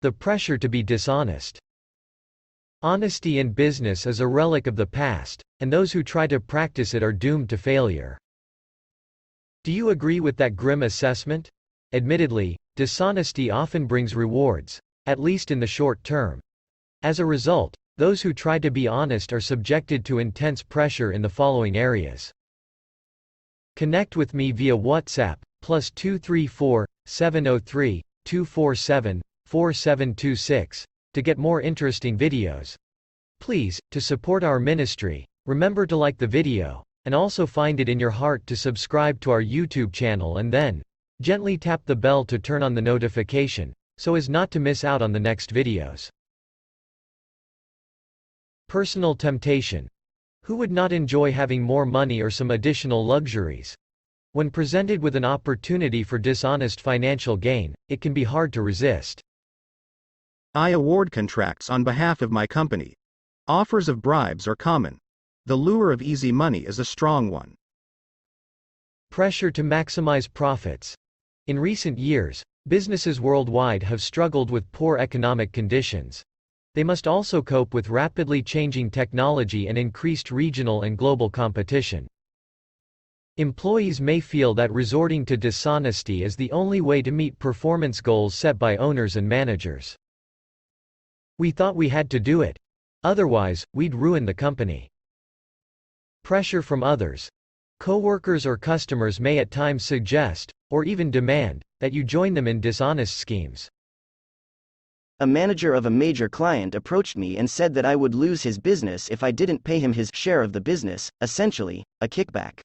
The pressure to be dishonest. Honesty in business is a relic of the past, and those who try to practice it are doomed to failure. Do you agree with that grim assessment? Admittedly, dishonesty often brings rewards, at least in the short term. As a result, those who try to be honest are subjected to intense pressure in the following areas. Connect with me via WhatsApp, +234 703 247 4726, to get more interesting videos. Please, to support our ministry, remember to like the video, and also find it in your heart to subscribe to our YouTube channel and then gently tap the bell to turn on the notification, so as not to miss out on the next videos. Personal temptation. Who would not enjoy having more money or some additional luxuries? When presented with an opportunity for dishonest financial gain, it can be hard to resist. I award contracts on behalf of my company. Offers of bribes are common. The lure of easy money is a strong one. Pressure to maximize profits. In recent years, businesses worldwide have struggled with poor economic conditions. They must also cope with rapidly changing technology and increased regional and global competition. Employees may feel that resorting to dishonesty is the only way to meet performance goals set by owners and managers. We thought we had to do it. Otherwise, we'd ruin the company. Pressure from others. Co-workers or customers may at times suggest, or even demand, that you join them in dishonest schemes. A manager of a major client approached me and said that I would lose his business if I didn't pay him his share of the business, essentially, a kickback.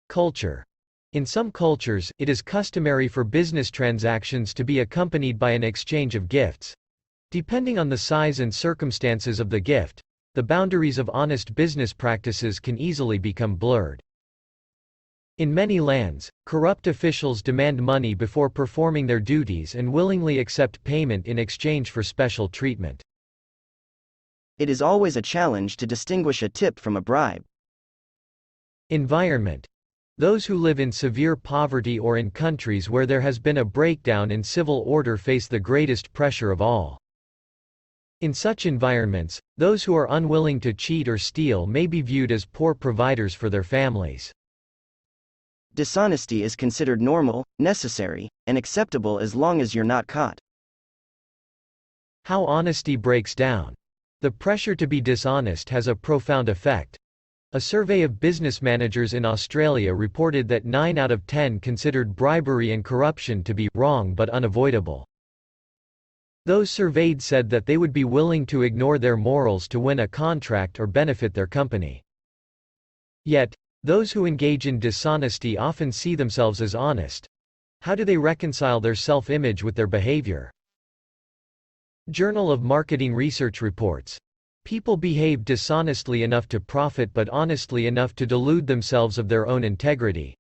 Culture. In some cultures, it is customary for business transactions to be accompanied by an exchange of gifts. Depending on the size and circumstances of the gift, the boundaries of honest business practices can easily become blurred. In many lands, corrupt officials demand money before performing their duties and willingly accept payment in exchange for special treatment. It is always a challenge to distinguish a tip from a bribe. Environment. Those who live in severe poverty or in countries where there has been a breakdown in civil order face the greatest pressure of all. In such environments, those who are unwilling to cheat or steal may be viewed as poor providers for their families. Dishonesty is considered normal, necessary, and acceptable as long as you're not caught. How honesty breaks down. The pressure to be dishonest has a profound effect. A survey of business managers in Australia reported that 9 out of 10 considered bribery and corruption to be wrong but unavoidable. Those surveyed said that they would be willing to ignore their morals to win a contract or benefit their company. Yet, those who engage in dishonesty often see themselves as honest. How do they reconcile their self-image with their behavior? Journal of Marketing Research reports. People behave dishonestly enough to profit but honestly enough to delude themselves of their own integrity.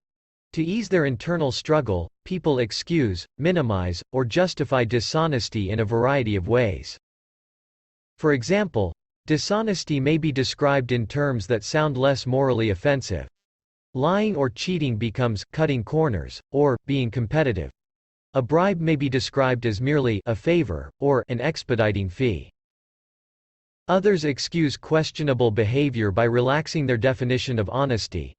To ease their internal struggle, people excuse, minimize, or justify dishonesty in a variety of ways. For example, dishonesty may be described in terms that sound less morally offensive. Lying or cheating becomes cutting corners, or being competitive. A bribe may be described as merely a favor, or an expediting fee. Others excuse questionable behavior by relaxing their definition of honesty.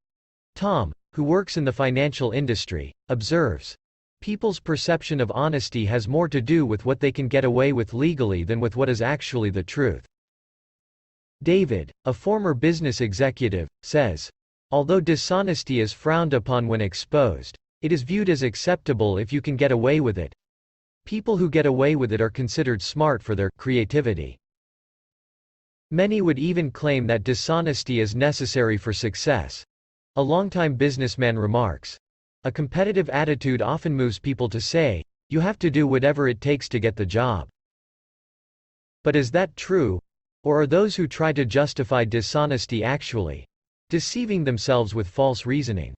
Tom, who works in the financial industry, observes, "People's perception of honesty has more to do with what they can get away with legally than with what is actually the truth." David, a former business executive, says, "Although dishonesty is frowned upon when exposed, it is viewed as acceptable if you can get away with it. People who get away with it are considered smart for their creativity." Many would even claim that dishonesty is necessary for success. A longtime businessman remarks, "A competitive attitude often moves people to say, 'You have to do whatever it takes to get the job.'" But is that true? Or are those who try to justify dishonesty actually deceiving themselves with false reasoning?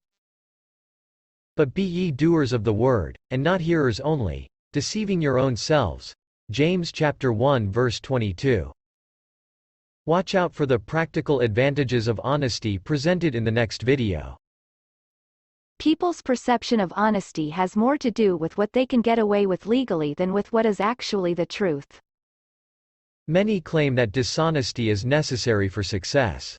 But be ye doers of the word, and not hearers only, deceiving your own selves. James chapter 1 verse 22. Watch out for the practical advantages of honesty presented in the next video. People's perception of honesty has more to do with what they can get away with legally than with what is actually the truth. Many claim that dishonesty is necessary for success.